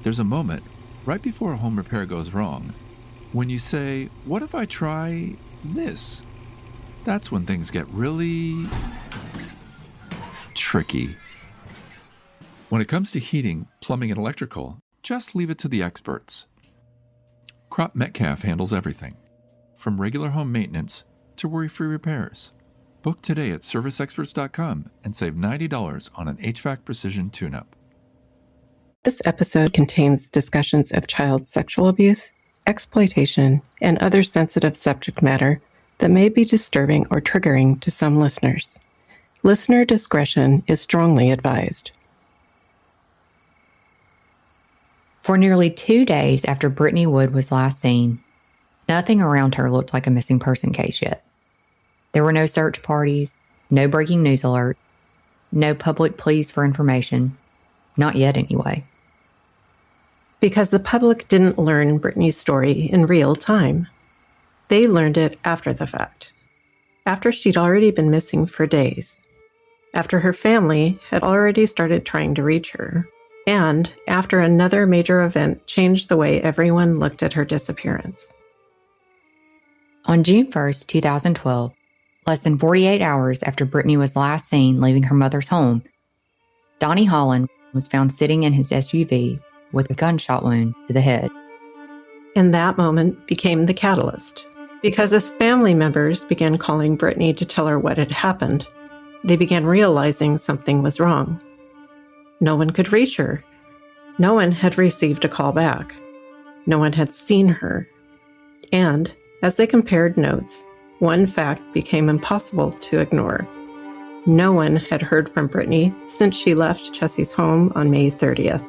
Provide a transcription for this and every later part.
There's a moment right before a home repair goes wrong when you say, "What if I try this?" That's when things get really tricky. When it comes to heating, plumbing, and electrical, just leave it to the experts. Crop Metcalf handles everything, from regular home maintenance to worry-free repairs. Book today at serviceexperts.com and save $90 on an HVAC Precision tune-up. This episode contains discussions of child sexual abuse, exploitation, and other sensitive subject matter that may be disturbing or triggering to some listeners. Listener discretion is strongly advised. For nearly 2 days after Brittney Wood was last seen, nothing around her looked like a missing person case yet. There were no search parties, no breaking news alerts, no public pleas for information. Not yet, anyway. Because the public didn't learn Brittney's story in real time. They learned it after the fact. After she'd already been missing for days. After her family had already started trying to reach her. And after another major event changed the way everyone looked at her disappearance. On June 1st, 2012, less than 48 hours after Brittney was last seen leaving her mother's home, Donnie Holland was found sitting in his SUV with a gunshot wound to the head. And that moment became the catalyst. Because as family members began calling Brittney to tell her what had happened, they began realizing something was wrong. No one could reach her. No one had received a call back. No one had seen her. And as they compared notes, one fact became impossible to ignore. No one had heard from Brittney since she left Chessie's home on May 30th.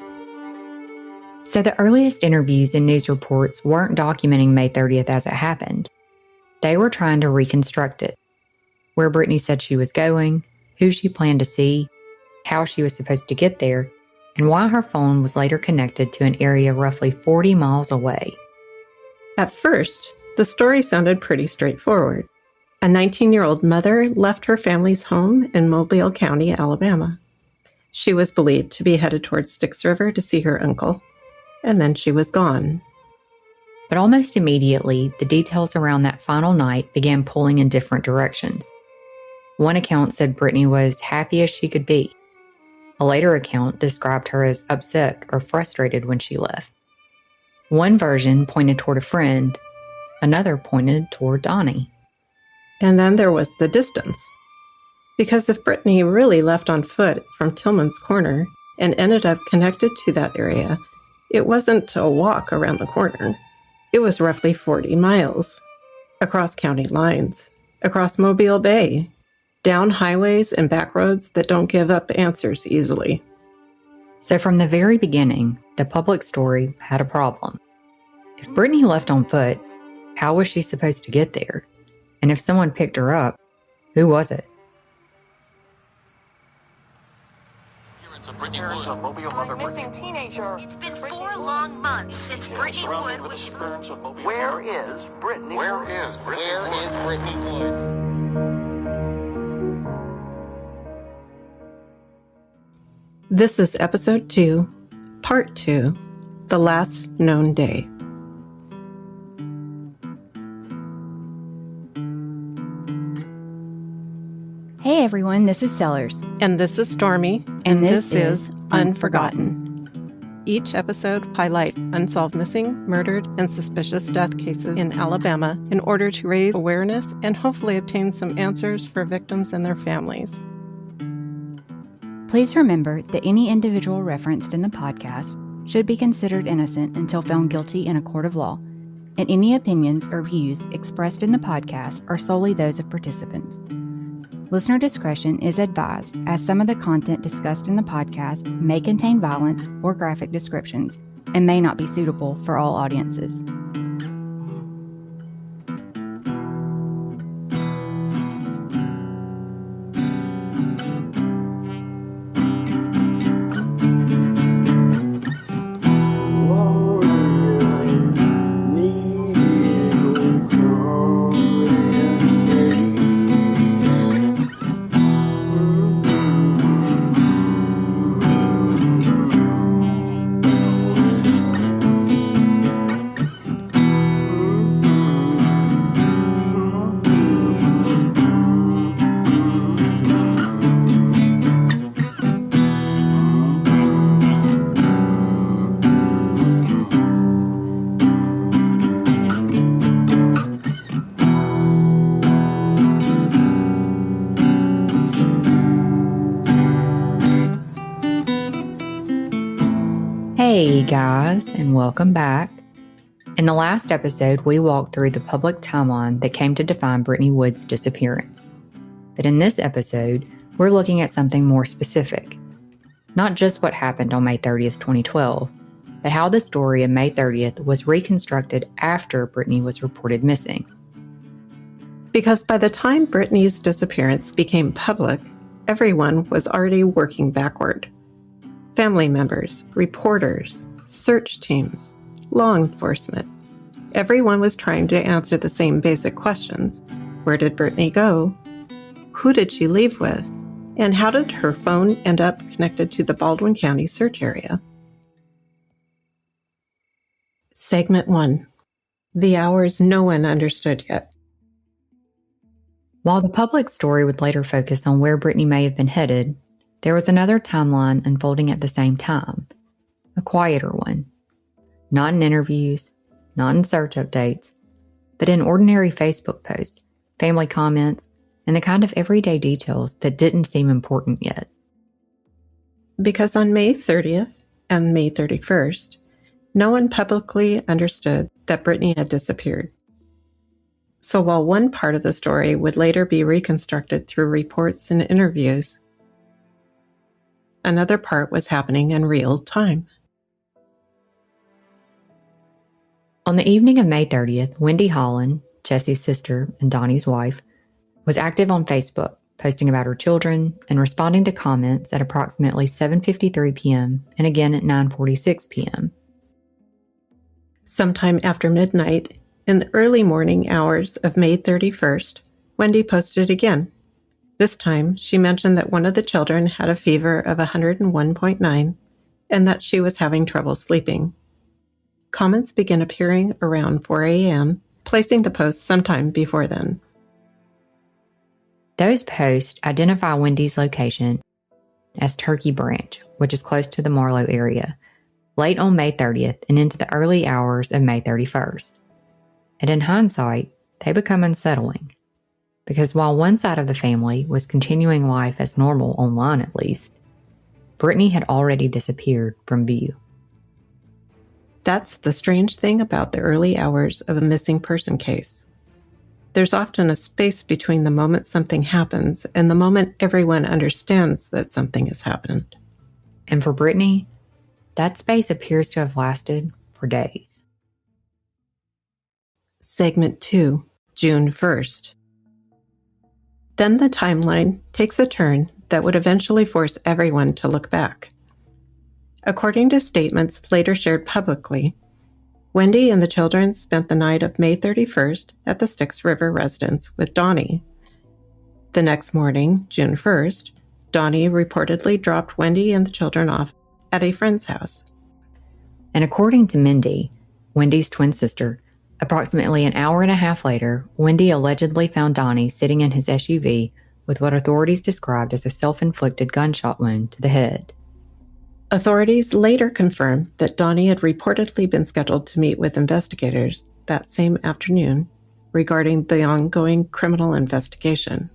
So the earliest interviews and news reports weren't documenting May 30th as it happened. They were trying to reconstruct it. Where Brittney said she was going, who she planned to see, how she was supposed to get there, and why her phone was later connected to an area roughly 40 miles away. At first, the story sounded pretty straightforward. A 19-year-old mother left her family's home in Mobile County, Alabama. She was believed to be headed towards Styx River to see her uncle, and then she was gone. But almost immediately, the details around that final night began pulling in different directions. One account said Brittney was happy as she could be. A later account described her as upset or frustrated when she left. One version pointed toward a friend, another pointed toward Donnie. And then there was the distance. Because if Brittney really left on foot from Tillman's Corner and ended up connected to that area, it wasn't a walk around the corner. It was roughly 40 miles. Across county lines, across Mobile Bay, down highways and back roads that don't give up answers easily. So from the very beginning, the public story had a problem. If Brittney left on foot, how was she supposed to get there? And if someone picked her up, who was it? Disappearance of Mobile mother missing Brittney. teenager. It's been 4 long months since Brittney Wood was... Where is Brittney? Where is Brittney Wood? This is episode 2, part 2, The Last Known Day. Hey everyone, this is Sellers. And this is Stormy. And this is Unforgotten. Each episode highlights unsolved missing, murdered, and suspicious death cases in Alabama in order to raise awareness and hopefully obtain some answers for victims and their families. Please remember that any individual referenced in the podcast should be considered innocent until found guilty in a court of law, and any opinions or views expressed in the podcast are solely those of participants. Listener discretion is advised, as some of the content discussed in the podcast may contain violence or graphic descriptions and may not be suitable for all audiences. Hey guys, and welcome back. In the last episode, we walked through the public timeline that came to define Brittney Wood's disappearance. But in this episode, we're looking at something more specific. Not just what happened on May 30th, 2012, but how the story of May 30th was reconstructed after Brittney was reported missing. Because by the time Brittney's disappearance became public, everyone was already working backward. Family members, reporters, search teams, law enforcement. Everyone was trying to answer the same basic questions. Where did Brittney go? Who did she leave with? And how did her phone end up connected to the Baldwin County search area? Segment 1. The hours no one understood yet. While the public story would later focus on where Brittney may have been headed, there was another timeline unfolding at the same time, a quieter one. Not in interviews, not in search updates, but in ordinary Facebook posts, family comments, and the kind of everyday details that didn't seem important yet. Because on May 30th and May 31st, no one publicly understood that Brittney had disappeared. So while one part of the story would later be reconstructed through reports and interviews, another part was happening in real time. On the evening of May 30th, Wendy Holland, Jesse's sister and Donnie's wife, was active on Facebook, posting about her children and responding to comments at approximately 7:53 p.m. and again at 9:46 p.m. Sometime after midnight, in the early morning hours of May 31st, Wendy posted again. This time, she mentioned that one of the children had a fever of 101.9 and that she was having trouble sleeping. Comments began appearing around 4 a.m., placing the post sometime before then. Those posts identify Wendy's location as Turkey Branch, which is close to the Marlow area, late on May 30th and into the early hours of May 31st. And in hindsight, they become unsettling. Because while one side of the family was continuing life as normal online at least, Brittney had already disappeared from view. That's the strange thing about the early hours of a missing person case. There's often a space between the moment something happens and the moment everyone understands that something has happened. And for Brittney, that space appears to have lasted for days. Segment 2, June 1st. Then the timeline takes a turn that would eventually force everyone to look back. According to statements later shared publicly, Wendy and the children spent the night of May 31st at the Styx River residence with Donnie. The next morning, June 1st, Donnie reportedly dropped Wendy and the children off at a friend's house. And according to Mindy, Wendy's twin sister, approximately an hour and a half later, Wendy allegedly found Donnie sitting in his SUV with what authorities described as a self-inflicted gunshot wound to the head. Authorities later confirmed that Donnie had reportedly been scheduled to meet with investigators that same afternoon regarding the ongoing criminal investigation.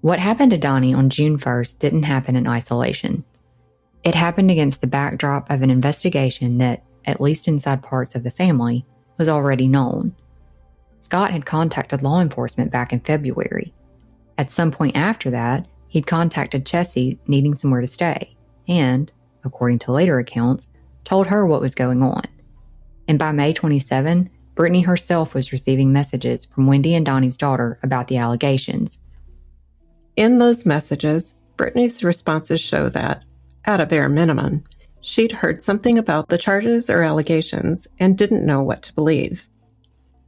What happened to Donnie on June 1st didn't happen in isolation. It happened against the backdrop of an investigation that, at least inside parts of the family, was already known. Scott had contacted law enforcement back in February. At some point after that, he'd contacted Chessie needing somewhere to stay and, according to later accounts, told her what was going on. And by May 27, Brittney herself was receiving messages from Wendy and Donnie's daughter about the allegations. In those messages, Brittney's responses show that, at a bare minimum, she'd heard something about the charges or allegations and didn't know what to believe.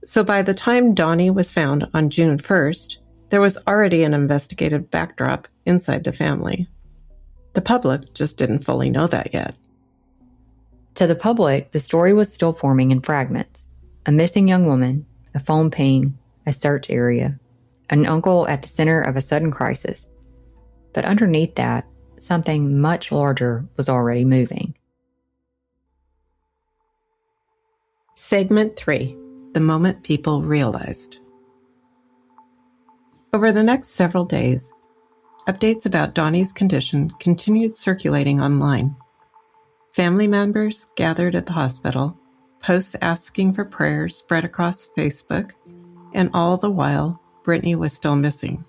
So by the time Donnie was found on June 1st, there was already an investigative backdrop inside the family. The public just didn't fully know that yet. To the public, the story was still forming in fragments. A missing young woman, a phone ping, a search area, an uncle at the center of a sudden crisis. But underneath that, something much larger was already moving. Segment 3, the moment people realized. Over the next several days, updates about Donnie's condition continued circulating online. Family members gathered at the hospital, posts asking for prayers spread across Facebook, and all the while, Britney was still missing.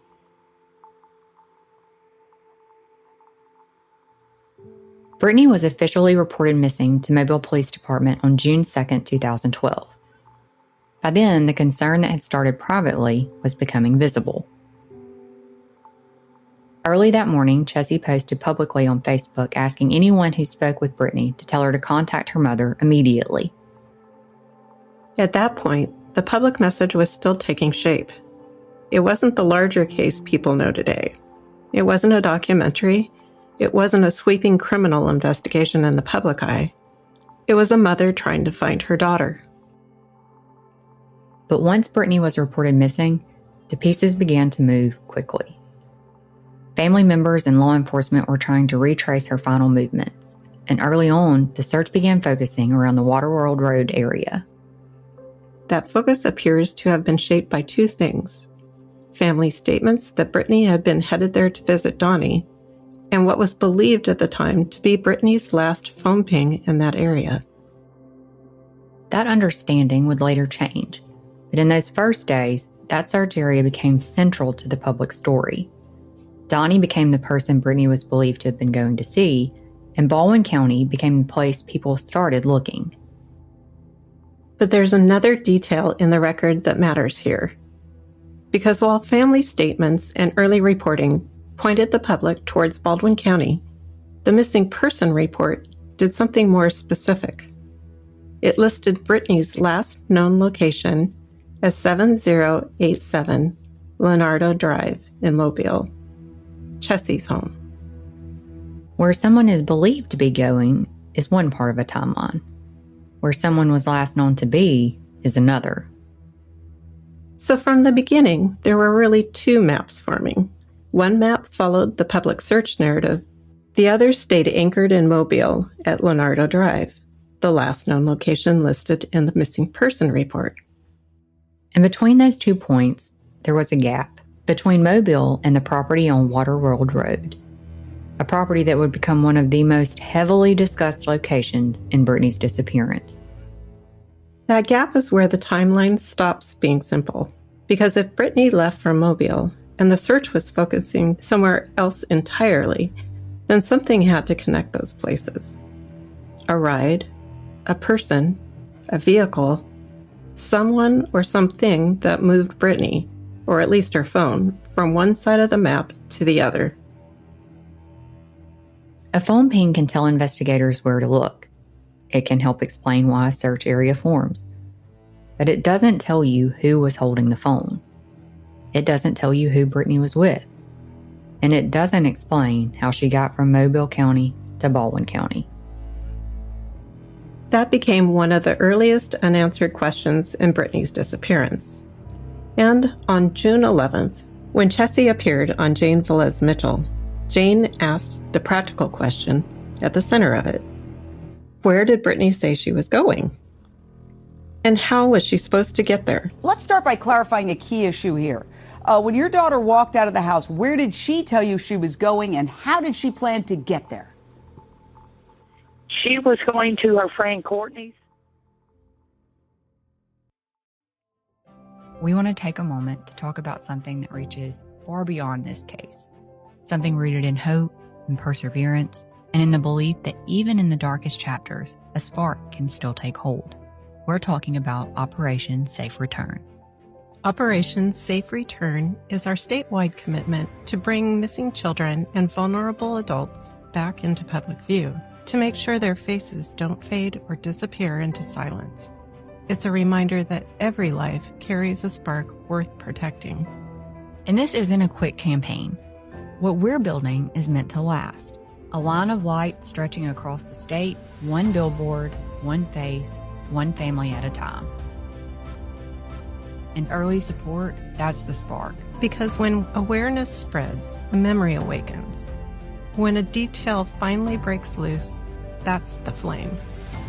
Britney was officially reported missing to Mobile Police Department on June 2, 2012. By then, the concern that had started privately was becoming visible. Early that morning, Chessie posted publicly on Facebook asking anyone who spoke with Britney to tell her to contact her mother immediately. At that point, the public message was still taking shape. It wasn't the larger case people know today. It wasn't a documentary. It wasn't a sweeping criminal investigation in the public eye. It was a mother trying to find her daughter. But once Britney was reported missing, the pieces began to move quickly. Family members and law enforcement were trying to retrace her final movements, and early on, the search began focusing around the Waterworld Road area. That focus appears to have been shaped by two things: family statements that Britney had been headed there to visit Donnie, and what was believed at the time to be Britney's last phone ping in that area. That understanding would later change, but in those first days, that search area became central to the public story. Donnie became the person Britney was believed to have been going to see, and Baldwin County became the place people started looking. But there's another detail in the record that matters here. Because while family statements and early reporting pointed the public towards Baldwin County, the missing person report did something more specific. It listed Britney's last known location as 7087 Leonardo Drive in Mobile, Chessie's home. Where someone is believed to be going is one part of a timeline. Where someone was last known to be is another. So from the beginning, there were really two maps forming. One map followed the public search narrative. The other stayed anchored in Mobile at Leonardo Drive, the last known location listed in the missing person report. And between those 2 points, there was a gap between Mobile and the property on Waterworld Road, a property that would become one of the most heavily discussed locations in Britney's disappearance. That gap is where the timeline stops being simple, because if Britney left from Mobile and the search was focusing somewhere else entirely, then something had to connect those places. A ride, a person, a vehicle, someone or something that moved Britney, or at least her phone, from one side of the map to the other. A phone ping can tell investigators where to look. It can help explain why a search area forms. But it doesn't tell you who was holding the phone. It doesn't tell you who Britney was with. And it doesn't explain how she got from Mobile County to Baldwin County. That became one of the earliest unanswered questions in Britney's disappearance. And on June 11th, when Chessie appeared on Jane Velez Mitchell, Jane asked the practical question at the center of it. Where did Britney say she was going? And how was she supposed to get there? Let's start by clarifying a key issue here. When your daughter walked out of the house, where did she tell you she was going, and how did she plan to get there? She was going to her friend Courtney's. We want to take a moment to talk about something that reaches far beyond this case. Something rooted in hope and perseverance, and in the belief that even in the darkest chapters, a spark can still take hold. We're talking about Operation Safe Return. Operation Safe Return is our statewide commitment to bring missing children and vulnerable adults back into public view, to make sure their faces don't fade or disappear into silence. It's a reminder that every life carries a spark worth protecting. And this isn't a quick campaign. What we're building is meant to last. A line of light stretching across the state, one billboard, one face, one family at a time. And early support, that's the spark. Because when awareness spreads, a memory awakens. When a detail finally breaks loose, that's the flame.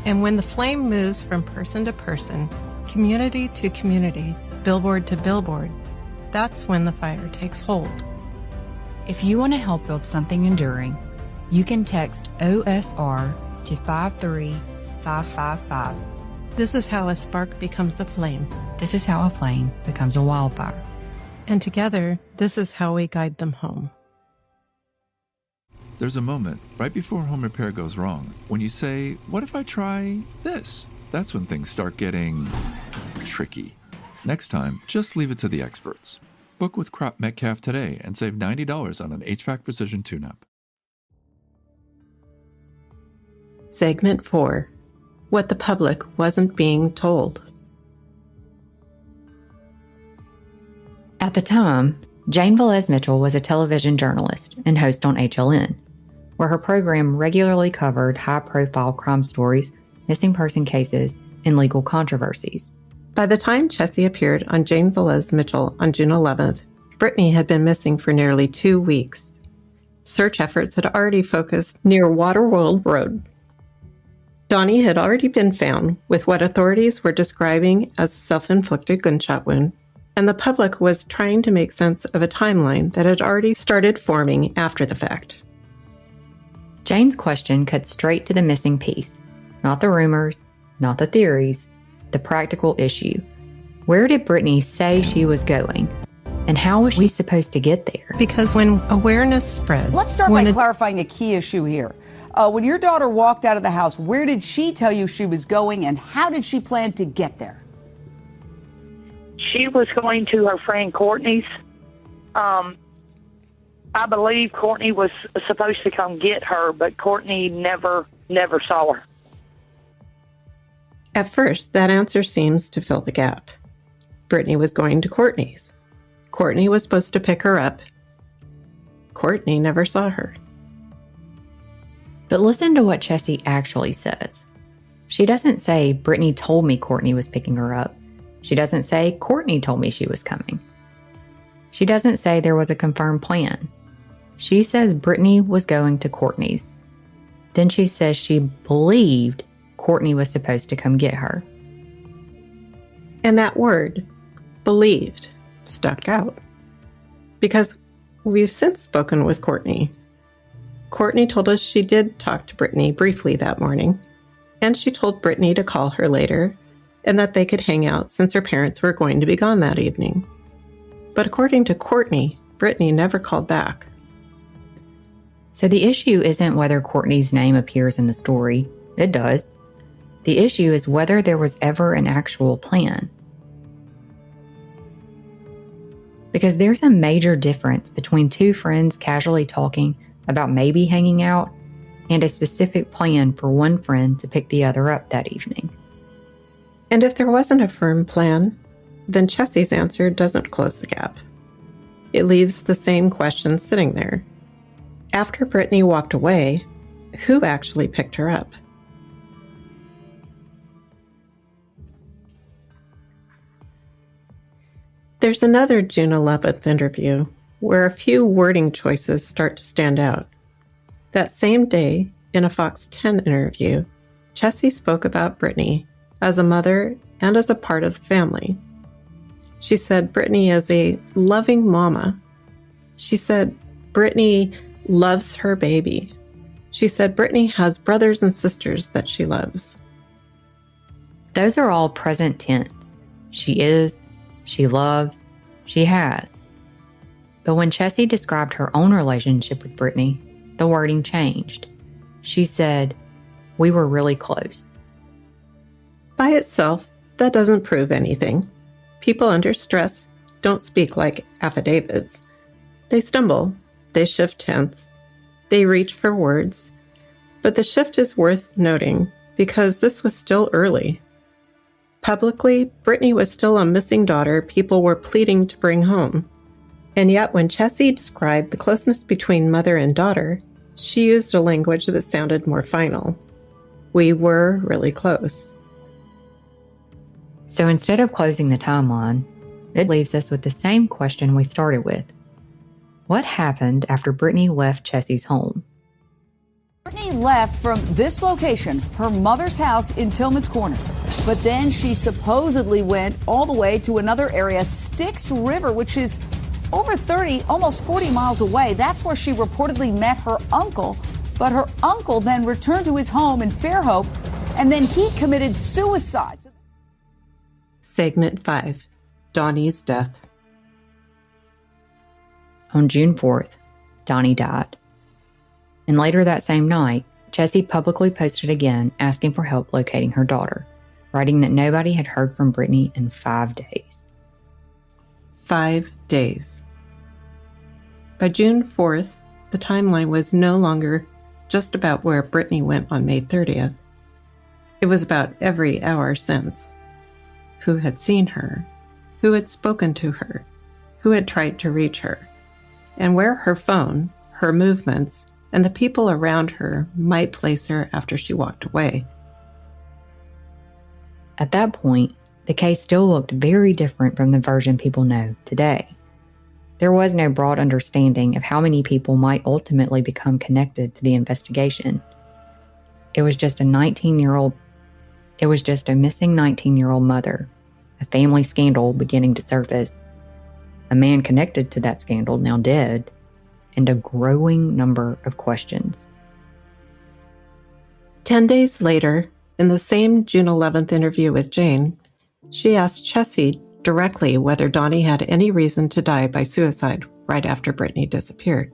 And when the flame moves from person to person, community to community, billboard to billboard, that's when the fire takes hold. If you want to help build something enduring, you can text OSR to 53555. This is how a spark becomes a flame. This is how a flame becomes a wildfire. And together, this is how we guide them home. There's a moment right before home repair goes wrong when you say, what if I try this? That's when things start getting tricky. Next time, just leave it to the experts. Book with Crop Metcalf today and save $90 on an HVAC Precision tune-up. Segment 4. What the public wasn't being told. At the time, Jane Velez Mitchell was a television journalist and host on HLN, where her program regularly covered high-profile crime stories, missing person cases, and legal controversies. By the time Chessie appeared on Jane Velez Mitchell on June 11th, Britney had been missing for nearly 2 weeks. Search efforts had already focused near Waterworld Road. Donnie had already been found with what authorities were describing as a self-inflicted gunshot wound, and the public was trying to make sense of a timeline that had already started forming after the fact. Jane's question cut straight to the missing piece. Not the rumors, not the theories, the practical issue. Where did Britney say she was going? And how was she supposed to get there? Because when awareness spreads... Let's start by clarifying a key issue here. When your daughter walked out of the house, where did she tell you she was going, and how did she plan to get there? She was going to her friend Courtney's. I believe Courtney was supposed to come get her, but Courtney never saw her. At first, that answer seems to fill the gap. Britney was going to Courtney's. Courtney was supposed to pick her up. Courtney never saw her. But listen to what Chessie actually says. She doesn't say, Britney told me Courtney was picking her up. She doesn't say, Courtney told me she was coming. She doesn't say there was a confirmed plan. She says Britney was going to Courtney's. Then she says she believed Courtney was supposed to come get her. And that word, believed, stuck out. Because we've since spoken with Courtney. Courtney told us she did talk to Britney briefly that morning, and she told Britney to call her later and that they could hang out since her parents were going to be gone that evening. But according to Courtney, Britney never called back. So the issue isn't whether Courtney's name appears in the story. It does. The issue is whether there was ever an actual plan. Because there's a major difference between two friends casually talking about maybe hanging out and a specific plan for one friend to pick the other up that evening. And if there wasn't a firm plan, then Chessie's answer doesn't close the gap. It leaves the same question sitting there. After Britney walked away, who actually picked her up? There's another June 11th interview where a few wording choices start to stand out. That same day, in a Fox 10 interview, Chessie spoke about Britney as a mother and as a part of the family. She said Britney is a loving mama. She said Britney loves her baby. She said Britney has brothers and sisters that she loves. Those are all present tense. She is, she loves, she has. But when Chessie described her own relationship with Britney, the wording changed. She said, "We were really close." By itself, that doesn't prove anything. People under stress don't speak like affidavits. They stumble, they shift tense, they reach for words. But the shift is worth noting because this was still early. Publicly, Britney was still a missing daughter people were pleading to bring home. And yet when Chessie described the closeness between mother and daughter, she used a language that sounded more final. We were really close. So instead of closing the timeline, it leaves us with the same question we started with. What happened after Britney left Chessie's home? Britney left from this location, her mother's house in Tillman's Corner. But then she supposedly went all the way to another area, Styx River, which is over 30, almost 40 miles away. That's where she reportedly met her uncle But her uncle then returned to his home in Fairhope, and then he committed suicide. Segment 5. Donnie's death. On June 4th, Donnie died. And later that same night, Jessie publicly posted again asking for help locating her daughter, writing that nobody had heard from Britney in 5 days. 5 days. By June 4th, the timeline was no longer just about where Britney went on May 30th. It was about every hour since. Who had seen her, who had spoken to her, who had tried to reach her, and where her phone, her movements, and the people around her might place her after she walked away. At that point, the case still looked very different from the version people know today. There was no broad understanding of how many people might ultimately become connected to the investigation. It was just a missing 19-year-old mother, a family scandal beginning to surface, a man connected to that scandal now dead, and a growing number of questions. 10 days later, in the same June 11th interview with Jane, she asked Jessie directly whether Donnie had any reason to die by suicide right after Britney disappeared.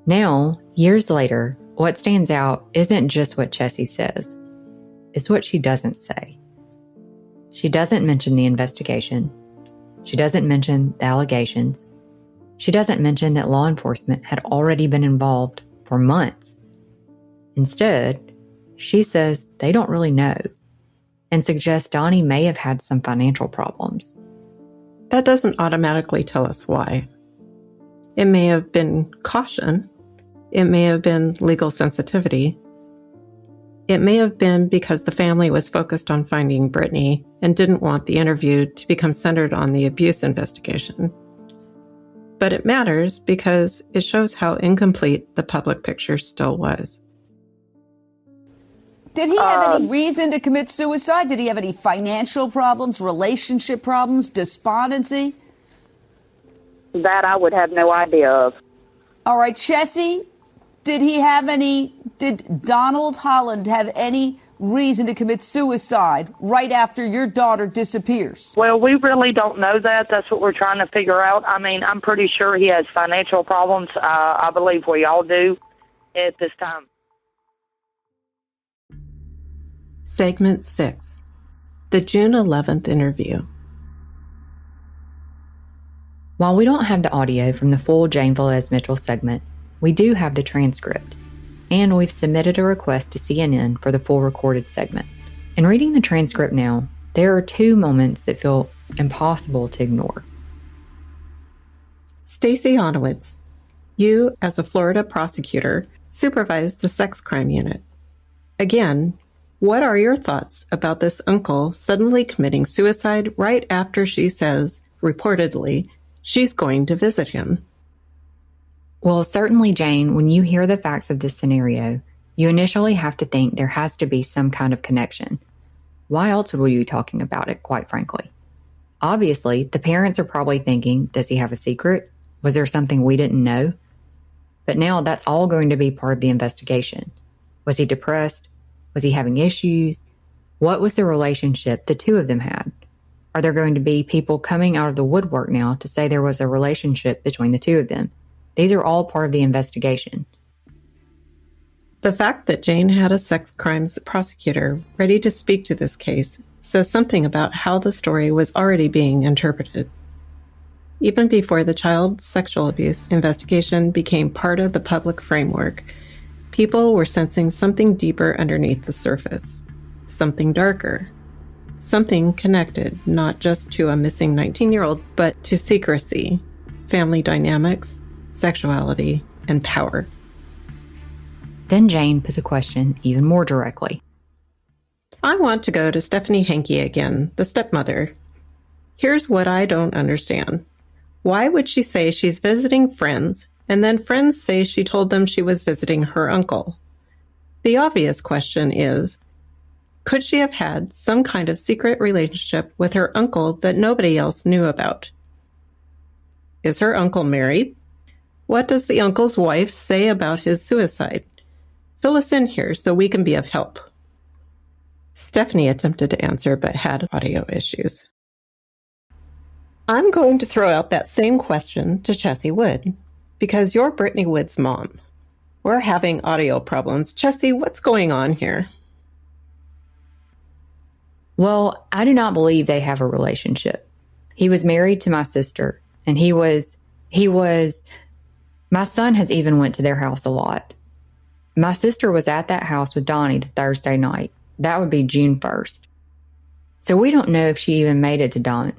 Now, years later, what stands out isn't just what Jessie says. It's what she doesn't say. She doesn't mention the investigation. She doesn't mention the allegations. She doesn't mention that law enforcement had already been involved for months. Instead, she says they don't really know and suggests Donnie may have had some financial problems. That doesn't automatically tell us why. It may have been caution. It may have been legal sensitivity. It may have been because the family was focused on finding Britney and didn't want the interview to become centered on the abuse investigation. But it matters because it shows how incomplete the public picture still was. Did he have any reason to commit suicide? Did he have any financial problems, relationship problems, despondency? That I would have no idea of. All right, Jessie, did Donald Holland have any reason to commit suicide right after your daughter disappears? Well, we really don't know that. That's what we're trying to figure out. I mean, I'm pretty sure he has financial problems. I believe we all do at this time. Segment 6. The June 11th interview. While we don't have the audio from the full Jane Velez Mitchell segment, we do have the transcript, and we've submitted a request to CNN for the full recorded segment. In reading the transcript now, there are 2 moments that feel impossible to ignore. Stacey Onowitz, you, as a Florida prosecutor, supervised the sex crime unit. Again, what are your thoughts about this uncle suddenly committing suicide right after she says, reportedly, she's going to visit him? Well, certainly, Jane, when you hear the facts of this scenario, you initially have to think there has to be some kind of connection. Why else would we be talking about it, quite frankly? Obviously, the parents are probably thinking, does he have a secret? Was there something we didn't know? But now that's all going to be part of the investigation. Was he depressed? Was he having issues? What was the relationship the 2 of them had? Are there going to be people coming out of the woodwork now to say there was a relationship between the 2 of them? These are all part of the investigation. The fact that Jane had a sex crimes prosecutor ready to speak to this case says something about how the story was already being interpreted. Even before the child sexual abuse investigation became part of the public framework, people were sensing something deeper underneath the surface, something darker, something connected not just to a missing 19-year-old, but to secrecy, family dynamics, sexuality, and power. Then Jane put the question even more directly. I want to go to Stephanie Henke again, the stepmother. Here's what I don't understand. Why would she say she's visiting friends, and then friends say she told them she was visiting her uncle? The obvious question is, could she have had some kind of secret relationship with her uncle that nobody else knew about? Is her uncle married? What does the uncle's wife say about his suicide? Fill us in here so we can be of help. Stephanie attempted to answer but had audio issues. I'm going to throw out that same question to Chessie Wood, because you're Brittney Wood's mom. We're having audio problems. Chessie, what's going on here? Well, I do not believe they have a relationship. He was married to my sister, and he was, my son has even went to their house a lot. My sister was at that house with Donnie the Thursday night. That would be June 1st. So we don't know if she even made it to Don.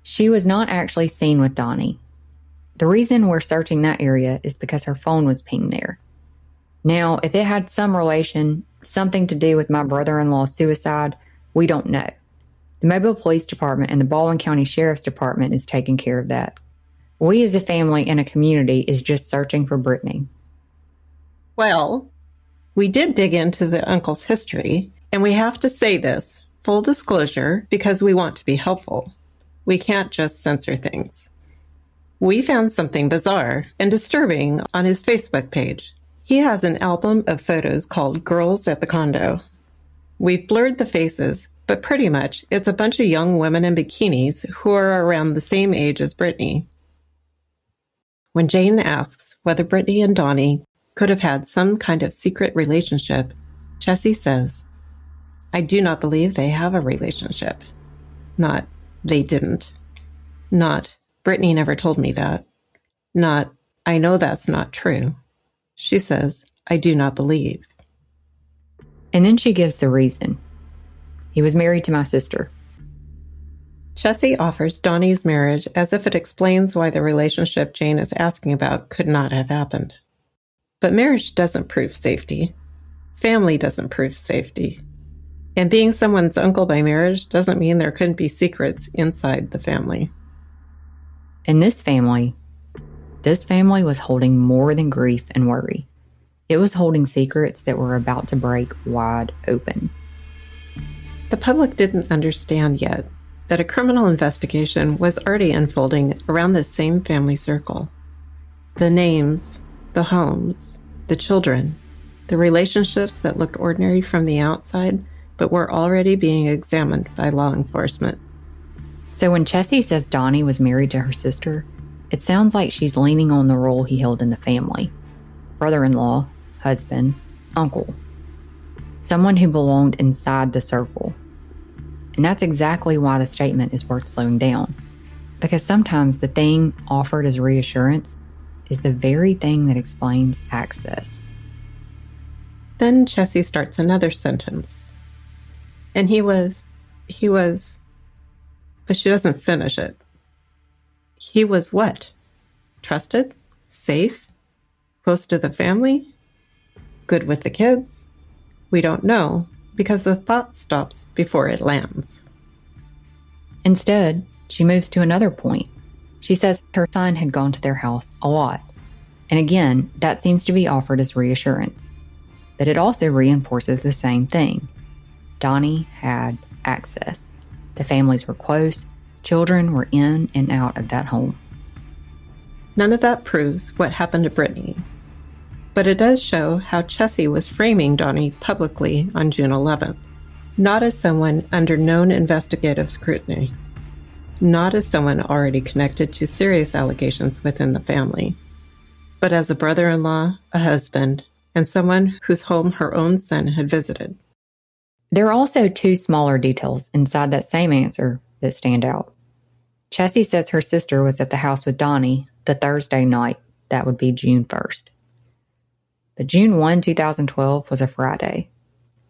She was not actually seen with Donnie. The reason we're searching that area is because her phone was pinged there. Now, if it had some relation, something to do with my brother-in-law's suicide, we don't know. The Mobile Police Department and the Baldwin County Sheriff's Department is taking care of that. We as a family and a community is just searching for Brittney. Well, we did dig into the uncle's history, and we have to say this, full disclosure, because we want to be helpful. We can't just censor things. We found something bizarre and disturbing on his Facebook page. He has an album of photos called Girls at the Condo. We've blurred the faces, but pretty much it's a bunch of young women in bikinis who are around the same age as Brittney. When Jane asks whether Brittney and Donnie could have had some kind of secret relationship, Chessie says, I do not believe they have a relationship. Not, they didn't. Not, Brittney never told me that. Not, I know that's not true. She says, I do not believe. And then she gives the reason. He was married to my sister. Chessie offers Donnie's marriage as if it explains why the relationship Jane is asking about could not have happened. But marriage doesn't prove safety. Family doesn't prove safety. And being someone's uncle by marriage doesn't mean there couldn't be secrets inside the family. And this family was holding more than grief and worry. It was holding secrets that were about to break wide open. The public didn't understand yet that a criminal investigation was already unfolding around this same family circle. The names, the homes, the children, the relationships that looked ordinary from the outside but were already being examined by law enforcement. So when Chessie says Donnie was married to her sister, it sounds like she's leaning on the role he held in the family. Brother-in-law, husband, uncle. Someone who belonged inside the circle. And that's exactly why the statement is worth slowing down. Because sometimes the thing offered as reassurance is the very thing that explains access. Then Chessie starts another sentence. And he was, but she doesn't finish it. He was what? Trusted? Safe? Close to the family? Good with the kids? We don't know, because the thought stops before it lands. Instead, she moves to another point. She says her son had gone to their house a lot. And again, that seems to be offered as reassurance. But it also reinforces the same thing. Donnie had access. The families were close. Children were in and out of that home. None of that proves what happened to Brittney. But it does show how Chessie was framing Donnie publicly on June 11th. Not as someone under known investigative scrutiny. Not as someone already connected to serious allegations within the family. But as a brother-in-law, a husband, and someone whose home her own son had visited. There are also two smaller details inside that same answer that stand out. Chessie says her sister was at the house with Donnie the Thursday night. That would be June 1st. But June 1, 2012 was a Friday,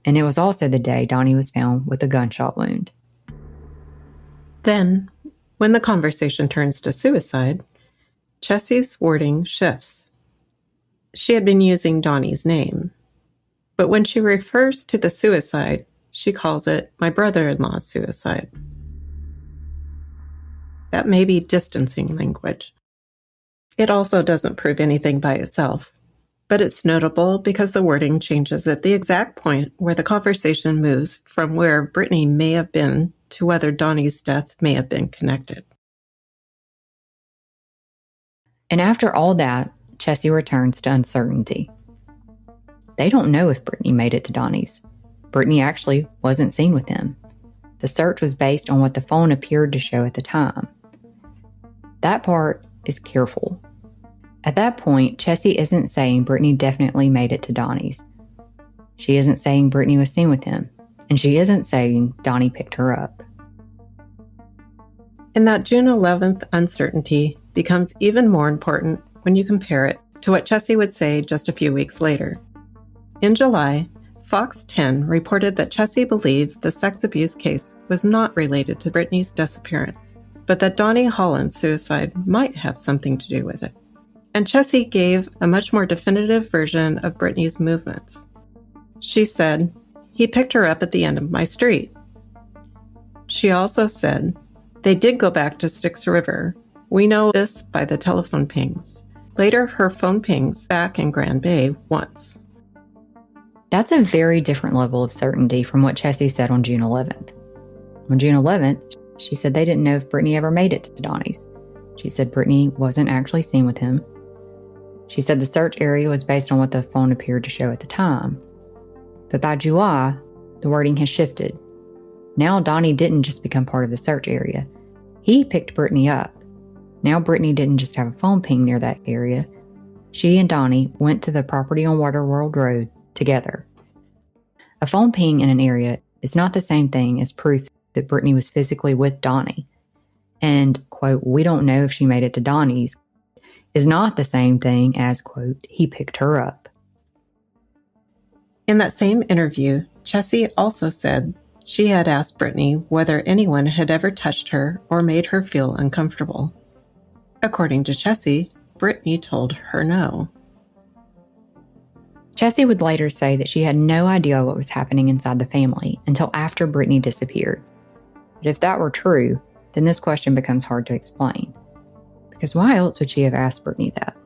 and it was also the day Donnie was found with a gunshot wound. Then, when the conversation turns to suicide, Chessie's wording shifts. She had been using Donnie's name, but when she refers to the suicide, she calls it my brother-in-law's suicide. That may be distancing language. It also doesn't prove anything by itself, but it's notable because the wording changes at the exact point where the conversation moves from where Brittney may have been to whether Donnie's death may have been connected. And after all that, Chessie returns to uncertainty. they don't know if Britney made it to Donnie's. Britney actually wasn't seen with him. The search was based on what the phone appeared to show at the time. That part is careful. At that point, Chessie isn't saying Britney definitely made it to Donnie's. She isn't saying Britney was seen with him, and she isn't saying Donnie picked her up. And that June 11th uncertainty becomes even more important when you compare it to what Chessie would say just a few weeks later. In July, Fox 10 reported that Chessie believed the sex abuse case was not related to Britney's disappearance, but that Donnie Holland's suicide might have something to do with it. And Chessie gave a much more definitive version of Britney's movements. She said, "He picked her up at the end of my street." She also said, "They did go back to Styx River. We know this by the telephone pings. Later, her phone pings back in Grand Bay once." That's a very different level of certainty from what Chessie said on June 11th. On June 11th, she said they didn't know if Britney ever made it to Donnie's. She said Britney wasn't actually seen with him. She said the search area was based on what the phone appeared to show at the time. But by July, the wording has shifted. Now Donnie didn't just become part of the search area. He picked Britney up. Now Britney didn't just have a phone ping near that area. She and Donnie went to the property on Waterworld Road together. A phone ping in an area is not the same thing as proof that Britney was physically with Donnie. And, quote, "we don't know if she made it to Donnie's," is not the same thing as, quote, "he picked her up." In that same interview, Chessie also said she had asked Britney whether anyone had ever touched her or made her feel uncomfortable. According to Chessie, Britney told her no. Chessie would later say that she had no idea what was happening inside the family until after Britney disappeared. But if that were true, then this question becomes hard to explain. Because why else would she have asked Britney that?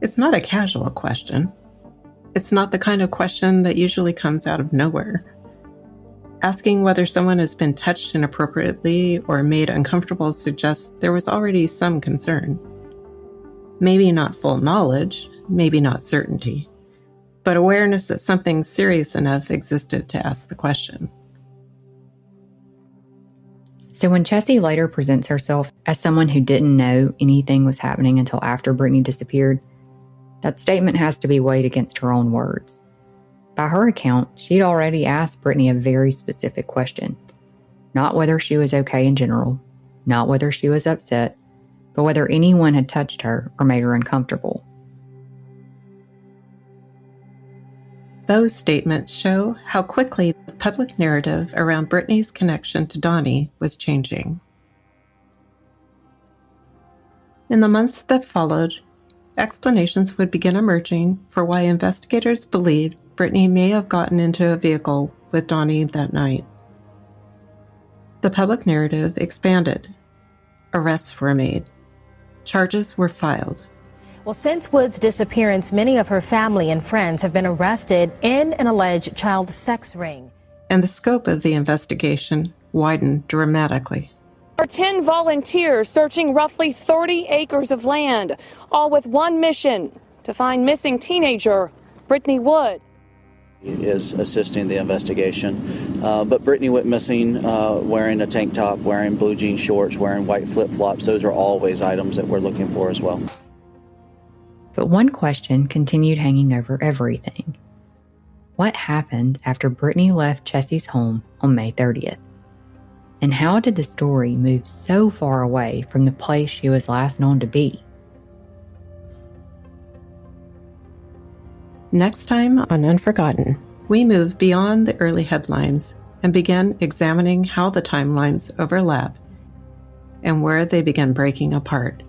It's not a casual question. It's not the kind of question that usually comes out of nowhere. Asking whether someone has been touched inappropriately or made uncomfortable suggests there was already some concern. Maybe not full knowledge, maybe not certainty, but awareness that something serious enough existed to ask the question. So when Chessie later presents herself as someone who didn't know anything was happening until after Britney disappeared, that statement has to be weighed against her own words. By her account, she'd already asked Britney a very specific question. Not whether she was okay in general, not whether she was upset, but whether anyone had touched her or made her uncomfortable. Those statements show how quickly the public narrative around Britney's connection to Donnie was changing. In the months that followed, explanations would begin emerging for why investigators believed Britney may have gotten into a vehicle with Donnie that night. The public narrative expanded. Arrests were made. Charges were filed. Well, since Wood's disappearance, many of her family and friends have been arrested in an alleged child sex ring. And the scope of the investigation widened dramatically. There are 10 volunteers searching roughly 30 acres of land, all with one mission: to find missing teenager Brittney Wood. Is assisting the investigation, but Britney went missing wearing a tank top, wearing blue jean shorts, wearing white flip-flops. Those are always items that we're looking for as well. But one question continued hanging over everything. What happened after Britney left Chessie's home on May 30th? And how did the story move so far away from the place she was last known to be? Next time on Unforgotten, we move beyond the early headlines and begin examining how the timelines overlap and where they begin breaking apart.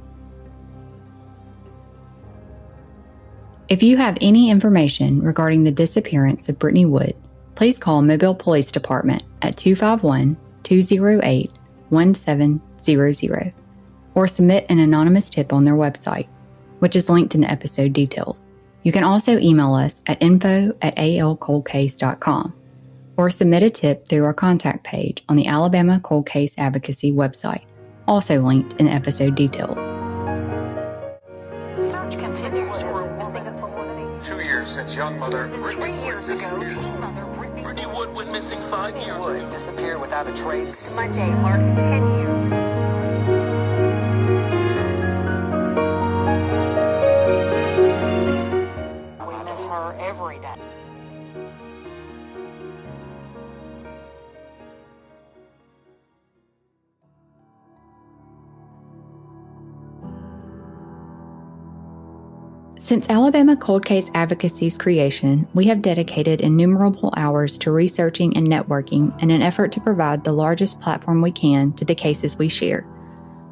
If you have any information regarding the disappearance of Brittney Wood, please call Mobile Police Department at 251-208-1700 or submit an anonymous tip on their website, which is linked in the episode details. You can also email us at info@alcoldcase.com or submit a tip through our contact page on the Alabama Cold Case Advocacy website, also linked in the episode details. Search continues for a woman. 2 years since Wood's young mother, Brittney 3 years ago, teen mother Brittney Wood went missing 5 years ago. Wood disappeared without a trace. Monday marks 10 years. We miss her every day. Since Alabama Cold Case Advocacy's creation, we have dedicated innumerable hours to researching and networking in an effort to provide the largest platform we can to the cases we share.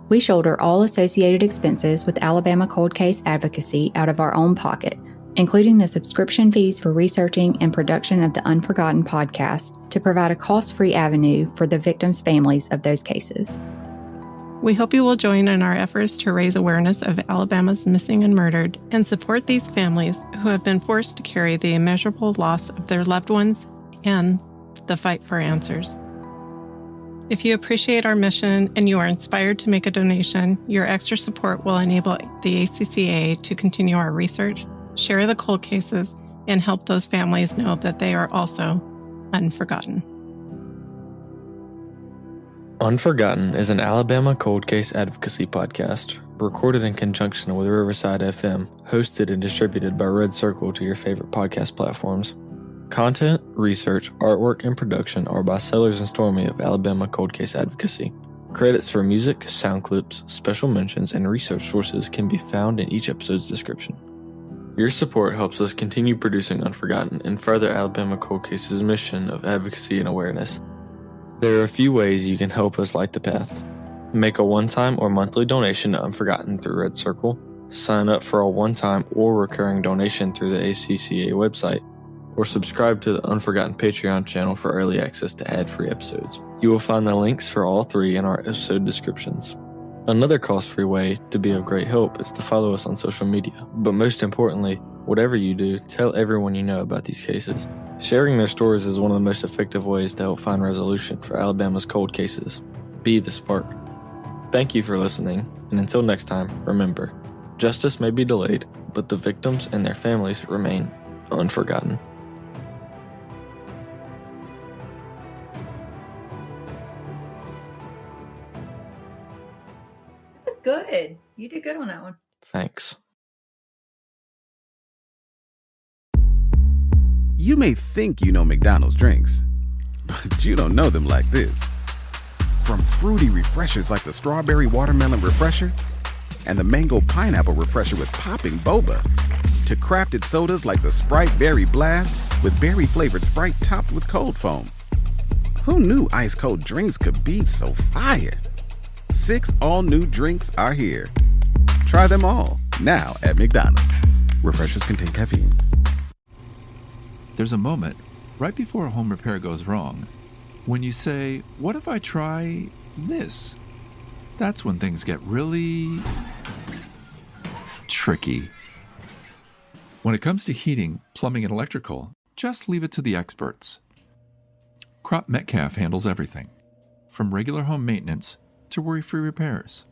We shoulder all associated expenses with Alabama Cold Case Advocacy out of our own pocket, including the subscription fees for researching and production of the Unforgotten podcast to provide a cost-free avenue for the victims' families of those cases. We hope you will join in our efforts to raise awareness of Alabama's missing and murdered and support these families who have been forced to carry the immeasurable loss of their loved ones and the fight for answers. If you appreciate our mission and you are inspired to make a donation, your extra support will enable the ACCA to continue our research, share the cold cases, and help those families know that they are also unforgotten. Unforgotten is an Alabama cold case advocacy podcast, recorded in conjunction with Riverside FM, hosted and distributed by Red Circle to your favorite podcast platforms. Content, research, artwork, and production are by Sellers and Stormy of Alabama Cold Case Advocacy. Credits for music, sound clips, special mentions, and research sources can be found in each episode's description. Your support helps us continue producing Unforgotten and further Alabama Cold Case's mission of advocacy and awareness. There are a few ways you can help us light the path. Make a one-time or monthly donation to Unforgotten through Red Circle, sign up for a one-time or recurring donation through the ACCA website, or subscribe to the Unforgotten Patreon channel for early access to ad-free episodes. You will find the links for all three in our episode descriptions. Another cost-free way to be of great help is to follow us on social media, but most importantly, whatever you do, tell everyone you know about these cases. Sharing their stories is one of the most effective ways to help find resolution for Alabama's cold cases. Be the spark. Thank you for listening, and until next time, remember, justice may be delayed, but the victims and their families remain unforgotten. That was good. You did good on that one. Thanks. You may think you know McDonald's drinks, but you don't know them like this. From fruity refreshers like the Strawberry Watermelon Refresher and the Mango Pineapple Refresher with popping boba, to crafted sodas like the Sprite Berry Blast with berry-flavored Sprite topped with cold foam. Who knew ice-cold drinks could be so fire? 6 all-new drinks are here. Try them all, now at McDonald's. Refreshers contain caffeine. There's a moment right before a home repair goes wrong when you say, what if I try this? That's when things get really tricky. When it comes to heating, plumbing, and electrical, just leave it to the experts. Crop Metcalf handles everything, from regular home maintenance to worry-free repairs.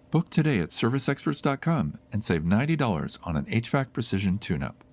Book today at serviceexperts.com and save $90 on an HVAC Precision tune-up.